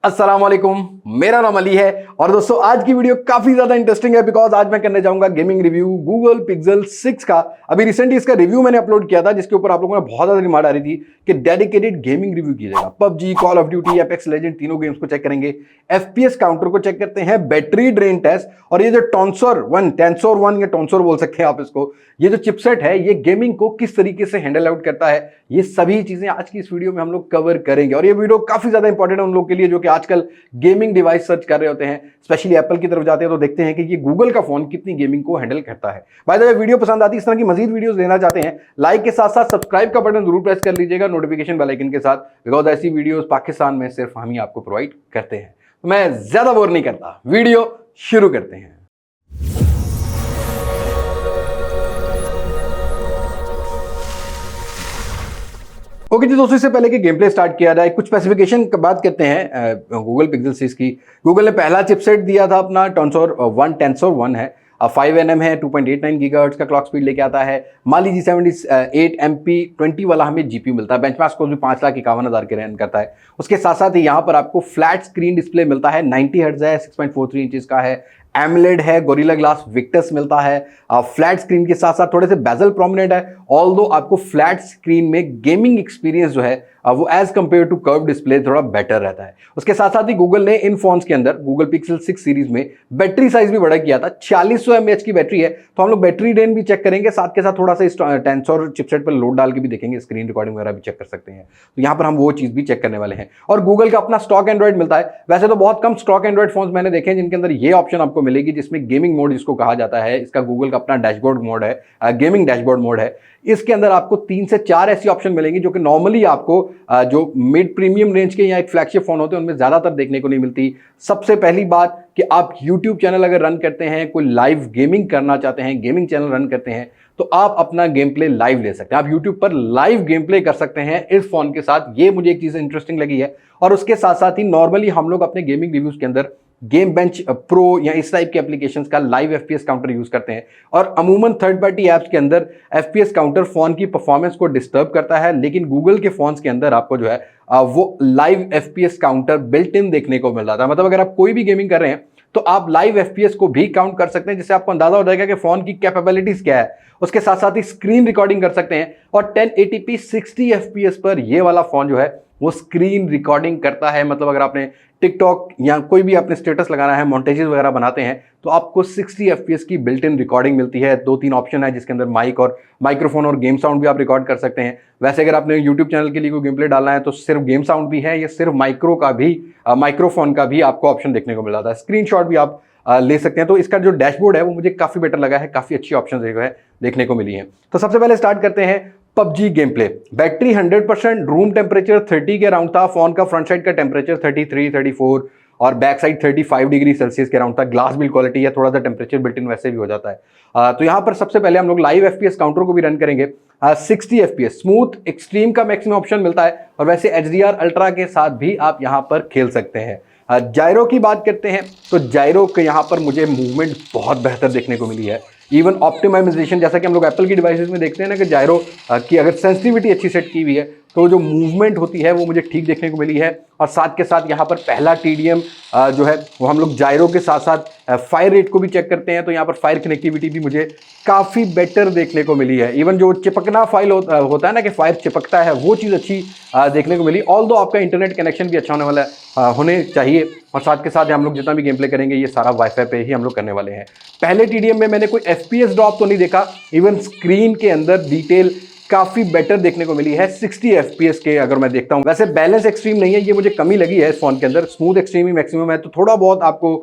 अस्सलाम वालेकुम, मेरा नाम अली है और दोस्तों आज की वीडियो काफी ज्यादा इंटरेस्टिंग है बिकॉज आज मैं करने जाऊंगा गेमिंग रिव्यू गूगल पिक्सल 6 का। अभी रिसेंटली इसका रिव्यू मैंने अपलोड किया था जिसके ऊपर आप लोगों ने बहुत ज्यादा डिमांड आ रही थी कि डेडिकेटेड गेमिंग रिव्यू कीजिएगा। PUBG, call of duty, apex legend तीनों गेम्स को चेक करेंगे, एफपीएस काउंटर को चेक करते हैं, बैटरी ड्रेन टेस्ट और ये जो टेंसोर 1 या टॉन्सोर बोल सकते हैं आप इसको, ये जो चिपसेट है ये गेमिंग को किस तरीके से हैंडल आउट करता है, ये सभी चीजें आज की इस वीडियो में हम लोग कवर करेंगे। और ये वीडियो काफी ज्यादा इंपॉर्टेंट है उन लोगों के लिए जो कि आजकल गेमिंग डिवाइस सर्च कर रहे होते हैं, स्पेशली एप्पल की तरफ जाते हैं तो देखते हैं कि ये गूगल का फोन कितनी गेमिंग को हैंडल करता है। बाय द वे, वीडियो पसंद आती है, इस तरह की मजीद वीडियोस लेना चाहते हैं, लाइक के साथ साथ सब्सक्राइब का बटन जरूर प्रेस कर लीजिएगा नोटिफिकेशन बेल आइकन के साथ, बिकॉज ऐसी वीडियोस पाकिस्तान में सिर्फ हम ही आपको प्रोवाइड करते हैं। तो मैं ज्यादा बोर नहीं करता, वीडियो शुरू करते हैं। ओके जी दोस्तों, इससे पहले कि गेम प्ले स्टार्ट किया जाए कुछ स्पेसिफिकेशन की बात करते हैं गूगल पिक्सल 6 की। गूगल ने पहला चिपसेट दिया था अपना टेंसोर 1 है, 5nm है, 2.89 गीगाहर्ट्ज का क्लॉक स्पीड लेके आता है। माली G78 MP20 वाला हमें जीपीयू मिलता है, बेंचमार्क स्कोर भी 5,51,000 के रन करता है। उसके साथ साथ ही यहाँ पर आपको फ्लैट स्क्रीन डिस्प्ले मिलता है, 90 हर्ट्ज है, 6.43 इंचेस का है, एमोलेड है, गोरिल्ला ग्लास विक्टस मिलता है। फ्लैट स्क्रीन के साथ साथ थोड़े से बेजल प्रोमिनेंट है, ऑल्दो आपको फ्लैट स्क्रीन में गेमिंग एक्सपीरियंस जो है वो as compare to curve display थोड़ा बेटर रहता है। उसके साथ साथ ही गूगल ने इन फोन्स के अंदर गूगल पिक्सल 6 सीरीज में बैटरी साइज भी बड़ा किया था, 4600 mAh की बैटरी है। तो हम लोग बैटरी ड्रेन भी चेक करेंगे, साथ के साथ थोड़ा सा इस टेंसोर चिपसेट पर लोड डाल के भी देखेंगे, स्क्रीन रिकॉर्डिंग वगैरह भी चेक कर सकते हैं। तो यहाँ पर हम वो चीज भी चेक करने वाले हैं। और गूगल का अपना स्टॉक एंड्रॉइड मिलता है, वैसे तो बहुत कम स्टॉक एंड्रॉइड फोन मैंने देखे हैं जिनके अंदर ये ऑप्शन आपको मिलेगी, जिसमें गेमिंग मोड जिसको कहा जाता है, इसका गूगल का अपना डैशबोर्ड मोड है, गेमिंग डैशबोर्ड मोड है। इसके अंदर आपको 3 से 4 ऐसी ऑप्शन मिलेंगी जो कि नॉर्मली आपको जो मिड प्रीमियम रेंज के या एक फ्लैगशिप फोन होते हैं उनमें ज्यादातर देखने को नहीं मिलती। सबसे पहली बात कि आप YouTube चैनल अगर रन करते हैं, कोई लाइव गेमिंग करना चाहते हैं, गेमिंग चैनल रन करते हैं, तो आप अपना गेम प्ले लाइव ले सकते हैं, आप YouTube पर लाइव गेम प्ले कर सकते हैं इस फोन के साथ। ये मुझे एक चीज इंटरेस्टिंग लगी है। और उसके साथ साथ ही नॉर्मली हम लोग अपने गेमिंग रिव्यूज के अंदर गेम बेंच प्रो या इस टाइप के एप्लीकेशंस का लाइव एफपीएस काउंटर यूज करते हैं, और अमूमन थर्ड पार्टी ऐप्स के अंदर एफपीएस काउंटर फोन की परफॉर्मेंस को डिस्टर्ब करता है, लेकिन गूगल के फोन्स के अंदर आपको जो है वो live FPS counter built in देखने को मिल रहा था। मतलब अगर आप कोई भी गेमिंग कर रहे हैं तो आप लाइव एफपीएस को भी काउंट कर सकते हैं, जिससे आपको अंदाजा हो जाएगा कि फोन की कैपेबिलिटीज क्या है। उसके साथ साथ ही स्क्रीन रिकॉर्डिंग कर सकते हैं, और 1080p 60 fps पर ये वाला फोन जो है वो स्क्रीन रिकॉर्डिंग करता है। मतलब अगर आपने टिकटॉक या कोई भी अपने स्टेटस लगाना है, मोंटेजेस वगैरह बनाते हैं, तो आपको 60 fps की बिल्ट इन रिकॉर्डिंग मिलती है। 2-3 ऑप्शन है जिसके अंदर माइक और माइक्रोफोन और गेम साउंड भी आप रिकॉर्ड कर सकते हैं। वैसे अगर आपने यूट्यूब चैनल के लिए कोई गेम प्ले डालना है तो सिर्फ गेम साउंड भी है, या सिर्फ माइक्रोफोन का भी आपको ऑप्शन देखने को मिल जाता है। स्क्रीनशॉट भी आप ले सकते हैं। तो इसका जो डैशबोर्ड है वो मुझे काफी बेटर लगा है, काफी अच्छी ऑप्शन जो है देखने को मिली है। तो सबसे पहले स्टार्ट करते हैं PUBG game play. Battery 100%, room temperature 30 के अराउंड था, फोन का फ्रंट साइड का टेम्परेचर 33-34 और बैक साइड 35 डिग्री सेल्सियस के अराउंड था। ग्लास बिल्ड क्वालिटी है, थोड़ा सा टेम्परेचर बिल्ट इन वैसे भी हो जाता है। तो यहाँ पर सबसे पहले हम लोग लाइव एफपीएस काउंटर को भी रन करेंगे। 60 fps स्मूथ एक्सट्रीम का मैक्सिमम ऑप्शन मिलता है, और वैसे HDR अल्ट्रा के साथ भी आप यहाँ पर खेल सकते हैं। जायरो की बात करते हैं तो जायरो के यहाँ पर मुझे मूवमेंट बहुत बेहतर देखने को मिली है। इवन ऑप्टिमाइजेशन, जैसा कि हम लोग एप्पल की डिवाइसेस में देखते हैं ना कि जायरो की अगर सेंसिटिविटी अच्छी सेट की हुई है तो जो मूवमेंट होती है वो मुझे ठीक देखने को मिली है। और साथ के साथ यहाँ पर पहला TDM जो है वो हम लोग जायरो के साथ साथ फायर रेट को भी चेक करते हैं, तो यहाँ पर फायर कनेक्टिविटी भी मुझे काफ़ी बेटर देखने को मिली है। इवन जो चिपकना फाइल होता है ना कि फायर चिपकता है, वो चीज़ अच्छी देखने को मिली। ऑल्दो आपका इंटरनेट कनेक्शन भी अच्छा होने वाला होने चाहिए, और साथ के साथ हम लोग जितना भी गेम प्ले करेंगे ये सारा वाईफाई पे ही हम लोग करने वाले हैं। पहले TDM में मैंने कोई FPS ड्रॉप तो नहीं देखा, इवन स्क्रीन के अंदर डिटेल काफी बेटर देखने को मिली है 60 fps के अगर मैं देखता हूं। वैसे बैलेंस एक्सट्रीम नहीं है, ये मुझे कमी लगी है इस फोन के अंदर, स्मूथ एक्सट्रीम ही मैक्सिमम है, तो थोड़ा बहुत आपको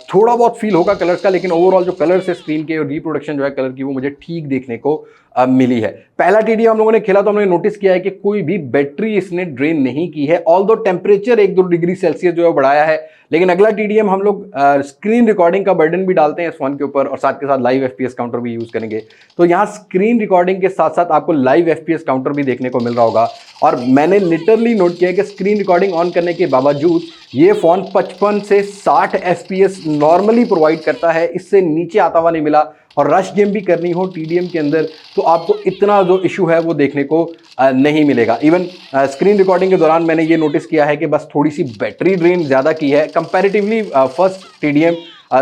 थोड़ा बहुत फील होगा कलर्स का, लेकिन ओवरऑल जो कलर्स है स्क्रीन के और रिप्रोडक्शन जो है कलर की वो मुझे ठीक देखने को मिली है। पहला TDM हम लोगों ने खेला तो हमने नोटिस किया है कि कोई भी बैटरी इसने ड्रेन नहीं की है, ऑल्दो टेम्परेचर 1-2 डिग्री सेल्सियस जो है बढ़ाया है, लेकिन अगला TDM हम लोग स्क्रीन रिकॉर्डिंग का बर्डन भी डालते हैं इस फोन के ऊपर, और साथ के साथ लाइव एफपीएस काउंटर भी यूज करेंगे। तो यहाँ स्क्रीन रिकॉर्डिंग के साथ साथ आपको लाइव एफपीएस काउंटर भी देखने को मिल रहा होगा। और मैंने लिटरली नोट किया कि स्क्रीन रिकॉर्डिंग ऑन करने के बावजूद ये फोन 55 से 60 fps नॉर्मली प्रोवाइड करता है, इससे नीचे आता हुआ नहीं मिला। और रश गेम भी करनी हो TDM के अंदर, तो आपको इतना जो इशू है वो देखने को नहीं मिलेगा। इवन स्क्रीन रिकॉर्डिंग के दौरान मैंने ये नोटिस किया है कि बस थोड़ी सी बैटरी ड्रेन ज़्यादा की है कंपैरेटिवली फर्स्ट TDM।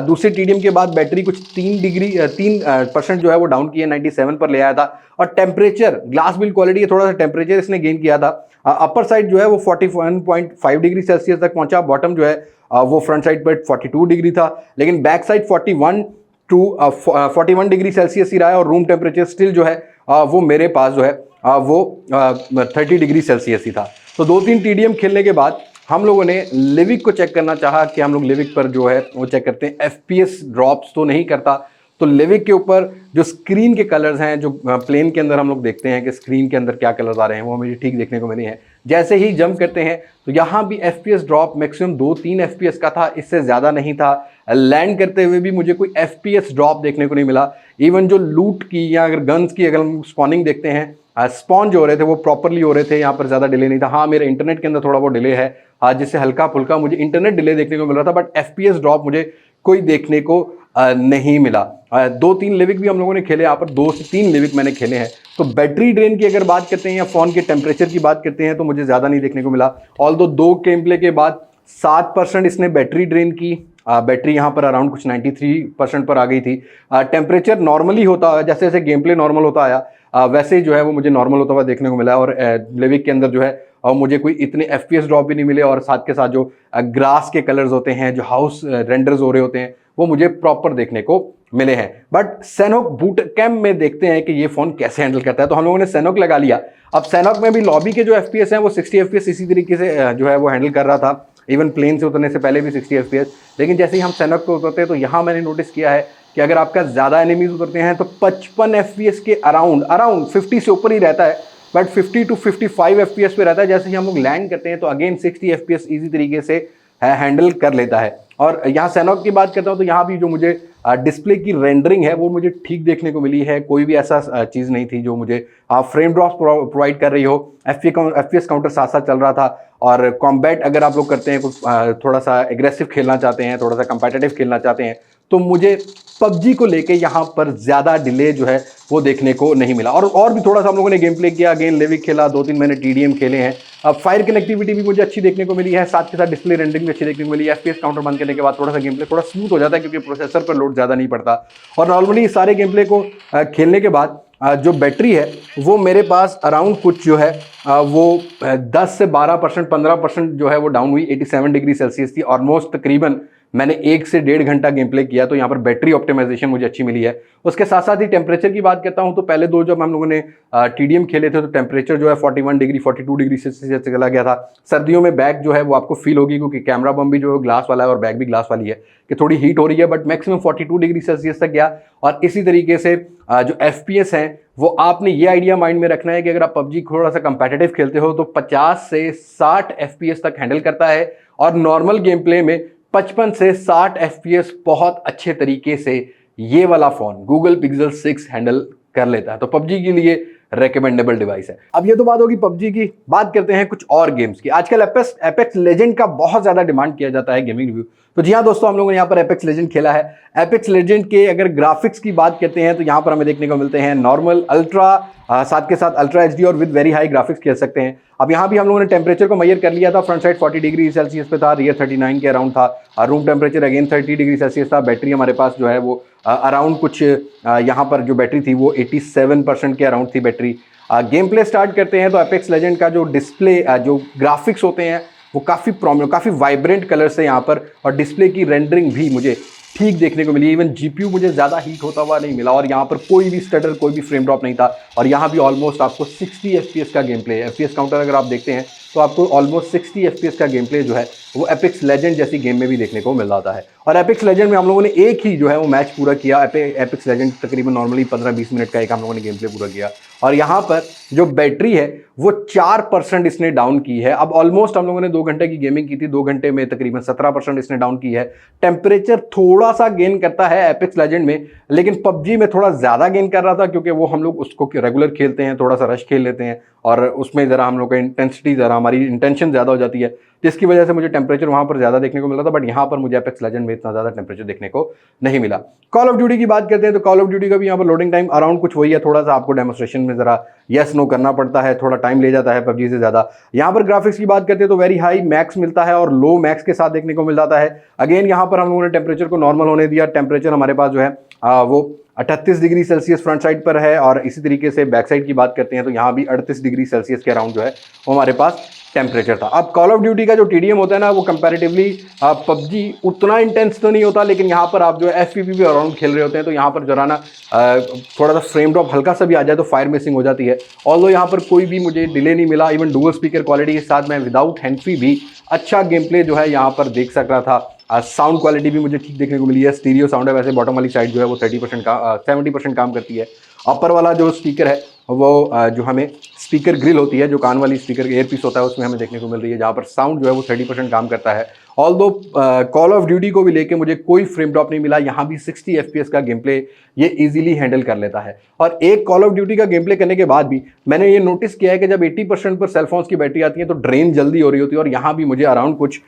दूसरे TDM के बाद बैटरी कुछ 3% जो है वो डाउन की है, 97 पर ले आया था। और टेम्परेचर, ग्लास बिल्ड क्वालिटी है, थोड़ा सा टेम्परेचर इसने गेन किया था। अपर साइड जो है वो 41.5 डिग्री सेल्सियस तक पहुंचा, बॉटम जो है वो फ्रंट साइड पर 42 डिग्री था, लेकिन बैक साइड 41 डिग्री सेल्सियस ही रहा है। और रूम टेम्परेचर स्टिल जो है वो मेरे पास जो है वो 30 डिग्री सेल्सियस ही था। तो 2-3 TDM खेलने के बाद हम लोगों ने लिविक को चेक करना चाहा कि हम लोग लिविक पर जो है वो चेक करते हैं, FPS ड्रॉप्स तो नहीं करता। तो लिविक के ऊपर जो स्क्रीन के कलर्स हैं, जो प्लेन के अंदर हम लोग देखते हैं कि स्क्रीन के अंदर क्या कलर्स आ रहे हैं, वो मुझे ठीक देखने को मिले हैं। जैसे ही जंप करते हैं तो यहाँ भी FPS ड्रॉप मैक्सिमम 2-3 FPS का था, इससे ज़्यादा नहीं था। लैंड करते हुए भी मुझे कोई FPS ड्रॉप देखने को नहीं मिला। इवन जो लूट की या अगर गन्स की अगर हम स्पॉनिंग देखते हैं, स्पॉन जो हो रहे थे वो प्रॉपरली हो रहे थे, यहाँ पर ज़्यादा डिले नहीं था। हाँ, मेरे इंटरनेट के अंदर थोड़ा वो डिले है, जिससे हल्का फुल्का मुझे इंटरनेट डिले देखने को मिल रहा था, बट FPS ड्रॉप मुझे कोई देखने को नहीं मिला। 2-3 लिविक भी हम लोगों ने खेले, यहाँ पर 2 से 3 लिविक मैंने खेले हैं। तो बैटरी ड्रेन की अगर बात करते हैं या फ़ोन के टेम्परेचर की बात करते हैं तो मुझे ज़्यादा नहीं देखने को मिला। ऑल्दो 2 गेम प्ले के बाद 7% इसने बैटरी ड्रेन की। बैटरी यहाँ पर अराउंड कुछ 93% पर आ गई थी। टेम्परेचर नॉर्मली होता, जैसे जैसे गेम प्ले नॉर्मल होता आया वैसे ही जो है वो मुझे नॉर्मल होता हुआ देखने को मिला। और लिविक के अंदर जो है और मुझे कोई इतने FPS ड्रॉप भी नहीं मिले। और साथ के साथ जो ग्रास के कलर्स होते हैं, जो हाउस रेंडर्स हो रहे होते हैं, वो मुझे प्रॉपर देखने को मिले हैं। बट सैनोक बूट कैम्प में देखते हैं कि ये फ़ोन कैसे हैंडल करता है। तो हम लोगों ने सैनोक लगा लिया। अब सैनोक में भी लॉबी के जो FPS हैं वो 60 FPS इसी तरीके से जो है वो हैंडल कर रहा था। इवन प्लेन से उतरने से पहले भी 60 FPS। लेकिन जैसे ही हम सैनोक पे उतरते हैं तो यहाँ मैंने नोटिस किया है कि अगर आपका ज़्यादा एनिमीज उतरते हैं तो 55 FPS के अराउंड 50 से ऊपर ही रहता है, बट 50 to 55 FPS पे रहता है। जैसे ही हम लोग लैंड करते हैं तो अगेन 60 FPS ईजी तरीके से हैंडल कर लेता है। और यहाँ सैनोक की बात करता हूँ तो यहाँ भी जो मुझे डिस्प्ले की रेंडरिंग है वो मुझे ठीक देखने को मिली है। कोई भी ऐसा चीज़ नहीं थी जो मुझे फ्रेम ड्रॉप्स प्रोवाइड कर रही हो। FPS काउंटर साथ साथ चल रहा था। और कॉम्बैट अगर आप लोग करते हैं, कुछ थोड़ा सा एग्रेसिव खेलना चाहते हैं, थोड़ा सा कंपेटिटिव खेलना चाहते हैं, तो मुझे PUBG को लेके यहाँ पर ज़्यादा डिले जो है वो देखने को नहीं मिला। और भी थोड़ा सा हम लोगों ने गेम प्ले किया, अगेन लिविक खेला, 2-3 मैंने TDM खेले हैं। अब फायर कनेक्टिविटी भी मुझे अच्छी देखने को मिली है, साथ के साथ डिस्प्ले रेंडरिंग भी अच्छी देखने को मिली है। FPS काउंटर बंद करने के बाद थोड़ा सा गेम प्ले थोड़ा स्मूथ हो जाता है क्योंकि प्रोसेसर पर लोड ज़्यादा नहीं पड़ता। और नॉर्मली सारे गेम प्ले को खेलने के बाद जो बैटरी है वो मेरे पास अराउंड कुछ जो है वो 10 से 12%, 15% जो है वो डाउन हुई। 87 डिग्री सेल्सियस थी ऑलमोस्ट। तकरीबन मैंने 1 से 1.5 घंटा गेम प्ले किया, तो यहाँ पर बैटरी ऑप्टिमाइजेशन मुझे अच्छी मिली है। उसके साथ साथ ही टेम्परेचर की बात करता हूँ तो पहले 2 जब हम लोगों ने TDM खेले थे तो टेम्परेचर जो है 41 डिग्री 42 डिग्री सेल्सियस चला गया था। सर्दियों में बैक जो है वो आपको फील होगी क्योंकि कैमरा बम भी जो है ग्लास वाला है और बैक भी ग्लास वाली है कि थोड़ी हीट हो रही है, बट मैक्सिमम 42 डिग्री सेल्सियस तक गया। और इसी तरीके से जो FPS हैं वो आपने ये आइडिया माइंड में रखना है कि अगर आप PUBG थोड़ा सा कंपेटिटिव खेलते हो तो 50 से 60 FPS तक हैंडल करता है। और नॉर्मल गेम प्ले में 55 से 60 FPS बहुत अच्छे तरीके से ये वाला फोन Google Pixel 6 हैंडल कर लेता है। तो PUBG के लिए रेकमेंडेबल डिवाइस है। अब ये तो बात होगी PUBG की, बात करते हैं कुछ और गेम्स की। आजकल एपेक्स लेजेंड का बहुत ज्यादा डिमांड किया जाता है गेमिंग रिव्यू। तो जी हाँ दोस्तों, हम लोगों ने यहाँ पर एपेक्स लेजेंड खेला है। एपेक्स लेजेंड के अगर ग्राफिक्स की बात करते हैं तो यहाँ पर हमें देखने को मिलते हैं नॉर्मल, अल्ट्रा, साथ के साथ अल्ट्रा HD और विद वेरी हाई ग्राफिक्स खेल सकते हैं। अब यहाँ भी हम लोगों ने टेम्परेचर को मेजर कर लिया था। फ्रंट साइड 40 डिग्री सेल्सियस पे था, रियर 39 के अराउंड था। Room temperature again 30 degree Celsius था। बैटरी हमारे पास जो है वो अराउंड कुछ यहाँ पर जो बैटरी थी वो 87% के अराउंड थी बैटरी। गेम प्ले स्टार्ट करते हैं तो एपेक्स लेजेंड का जो डिस्प्ले जो ग्राफिक्स होते हैं वो काफ़ी वाइब्रेंट कलर से यहाँ पर, और डिस्प्ले की रेंडरिंग भी मुझे ठीक देखने को मिली। इवन GPU मुझे ज़्यादा हीट होता हुआ नहीं मिला और यहाँ पर कोई भी स्टडर, कोई भी फ्रेम ड्रॉप नहीं था। और यहाँ भी ऑलमोस्ट आपको 60 FPS का गेम प्ले है। FPS काउंटर अगर आप देखते हैं तो आपको ऑलमोस्ट 60 FPS का गेम प्ले जो है वो एपेक्स लेजेंड जैसी गेम में भी देखने को मिल जाता है। और एपेक्स लेजेंड में हम लोगों ने एक ही जो है वो मैच पूरा किया। एपेक्स लेजेंड तकरीबन नॉर्मली 15-20 मिनट का एक हम लोगों ने गेम प्ले पूरा किया। और यहाँ पर जो बैटरी है वो 4% इसने डाउन की है। अब ऑलमोस्ट हम लोगों ने 2 घंटे की गेमिंग की थी, 2 घंटे में तकरीबन 17% इसने डाउन की है। टेम्परेचर थोड़ा सा गेन करता है एपेक्स लेजेंड में, लेकिन PUBG में थोड़ा ज़्यादा गेन कर रहा था क्योंकि वो हम लोग उसको रेगुलर खेलते हैं, थोड़ा सा रश खेल लेते हैं और उसमें ज़रा हम लोग का इंटेंसिटी, ज़रा हमारी इंटेंशन ज़्यादा हो जाती है। जिसकी वजह से मुझे टेम्परेचर वहाँ पर ज़्यादा देखने को मिला था, बट यहाँ पर मुझे एपेक्स लेजेंड में इतना ज़्यादा टेम्परेचर देखने को नहीं मिला। कॉल ऑफ ड्यूटी की बात करते हैं तो कॉल ऑफ ड्यूटी का भी यहाँ पर लोडिंग टाइम अराउंड कुछ वही है, थोड़ा सा आपको डेमोस्ट्रेशन में ज़रा यस नो करना पड़ता है, थोड़ा टाइम ले जाता है पबजी से ज़्यादा। यहाँ पर ग्राफिक्स की बात करते हैं तो वेरी हाई मैक्स मिलता है और लो मैक्स के साथ देखने को मिल जाता है। अगेन यहाँ पर हम लोगों ने टेम्परेचर को नॉर्मल होने दिया, टेम्परेचर हमारे पास जो है वो 38 डिग्री सेल्सियस फ्रंट साइड पर है, और इसी तरीके से बैक साइड की बात करते हैं तो यहाँ भी 38 डिग्री सेल्सियस के अराउंड जो है वो हमारे पास टेम्परेचर था। अब कॉल ऑफ ड्यूटी का जो टीडीएम होता है ना, वो कंपैरेटिवली पबजी उतना इंटेंस तो नहीं होता, लेकिन यहाँ पर आप जो है एफपीवी भी अराउंड खेल रहे होते हैं तो यहाँ पर जरा ना थोड़ा सा फ्रेम ड्रॉप हल्का सा भी आ जाए तो फायर मिसिंग हो जाती है। ऑल्दो यहाँ पर कोई भी मुझे डिले नहीं मिला, इवन डुअल स्पीकर क्वालिटी के साथ मैं विदाउट हैंड फ्री भी अच्छा गेम प्ले जो है यहाँ पर देख सक रहा था। साउंड क्वालिटी भी मुझे ठीक देखने को मिली है, स्टीरियो साउंड है, वैसे बॉटम वाली साइड जो है वो 30% का 70% काम करती है। अपर वाला जो स्पीकर है वो जो हमें स्पीकर ग्रिल होती है, जो कान वाली स्पीकर एयर पीस होता है, उसमें हमें देखने को मिल रही है, जहाँ पर साउंड जो है वो 30% काम करता है। ऑल्दो कॉल ऑफ ड्यूटी को भी लेके मुझे कोई फ्रेम ड्रॉप नहीं मिला, यहाँ भी 60 FPS का गेम प्ले ये इजीली हैंडल कर लेता है। और एक कॉल ऑफ ड्यूटी का गेम प्ले करने के बाद भी मैंने ये नोटिस किया है कि जब 80% पर सेलफोन्स की बैटरी आती है तो ड्रेन जल्दी हो रही होती है, और यहाँ भी मुझे अराउंड कुछ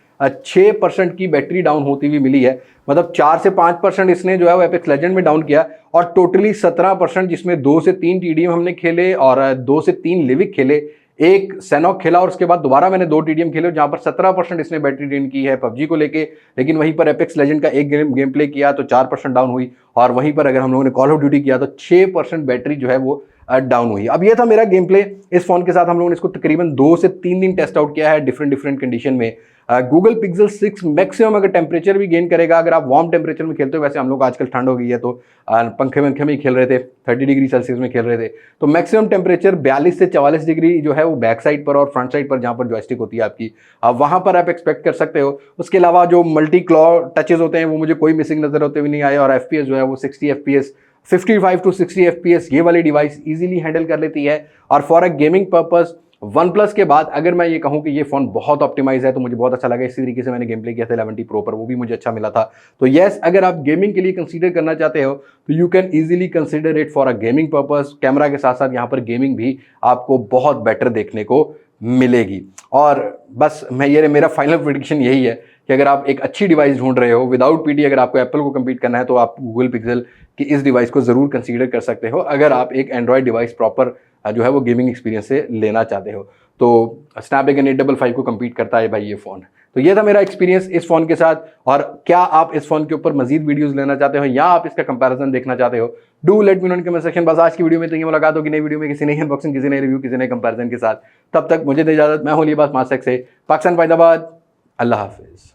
6% की बैटरी डाउन होती हुई मिली है। मतलब 4 से 5% इसने जो है वो एपेक्स लेजेंड में डाउन किया, और टोटली 17%, जिसमें 2 से 3 टीडीएम हमने खेले और 2 से 3 लिविक खेले, एक सैनॉक खेला, और उसके बाद दोबारा मैंने 2 टीडीएम खेले, जहां पर 17% इसने बैटरी ड्रेन की है पबजी को लेके। लेकिन वहीं पर एपेक्स लेजेंड का एक गेम प्ले किया तो 4% डाउन हुई, और वहीं पर अगर हम लोगों ने कॉल ऑफ ड्यूटी किया तो 6% बैटरी जो है वो डाउन हुई। अब ये था मेरा गेम प्ले इस फोन के साथ। हम लोगों ने इसको तकरीबन 2 से 3 दिन टेस्ट आउट किया है डिफरेंट कंडीशन में। गूगल पिक्सल 6 मैक्सिमम अगर टेम्परेचर भी गेन करेगा, अगर आप वार्म टेम्परेचर में खेलते हो, वैसे हम लोग आजकल ठंड हो गई है तो पंखे में ही खेल रहे थे, 30 डिग्री सेल्सियस में खेल रहे थे, तो मैक्सिमम टेम्परेचर 42 से 44 डिग्री जो है वो बैक साइड पर और फ्रंट साइड पर जहाँ पर जॉयस्टिक होती है आपकी, वहाँ पर आप एक्सपेक्ट कर सकते हो। उसके अलावा जो मल्टी क्लॉ टचेज होते हैं वो मुझे कोई मिसिंग नजर होते हुए नहीं आए, और FPS जो है वो 60 FPS 55 टू 60 FPS ये वाली डिवाइस इजीली हैंडल कर लेती है। और for a gaming purpose one plus के बाद अगर मैं ये कहूँ कि ये फ़ोन बहुत ऑप्टिमाइज है तो मुझे बहुत अच्छा लगा। इसी तरीके से मैंने गेम प्ले किया था 11T Pro पर, वो भी मुझे अच्छा मिला था। तो येस, अगर आप गेमिंग के लिए कंसीडर करना चाहते हो तो you can easily consider it for a gaming purpose. Camera के साथ साथ यहाँ पर गेमिंग भी आपको बहुत बेटर देखने को मिलेगी। और बस मेरा फाइनल प्रेडिक्शन यही है कि अगर आप एक अच्छी डिवाइस ढूंढ रहे हो विदाउट पीटी, अगर आपको एप्पल को कम्पीट करना है तो आप गूगल पिक्सल की इस डिवाइस को ज़रूर कंसीडर कर सकते हो, अगर आप एक एंड्रॉयड डिवाइस प्रॉपर जो है वो गेमिंग एक्सपीरियंस से लेना चाहते हो। तो स्नैपड्रैगन 855 को कम्पीट करता है भाई ये फ़ोन। तो ये था मेरा एक्सपीरियंस इस फ़ोन के साथ। और क्या आप इस फ़ोन के ऊपर मजीद वीडियोस लेना चाहते हो या आप इसका कंपैरिजन देखना चाहते हो, do let me know in comment section. बस आज की वीडियो में तो ये मुलाकात होगी नई वीडियो में, किसी नई अनबॉक्सिंग, किसी नए रिव्यू, किसी नए कंपैरिजन के साथ। तब तक मुझे दे इजाज़त। मैं हूं लिबास मास्क से पाकिस्तान फैज़ाबाद। अल्लाह हाफिज़।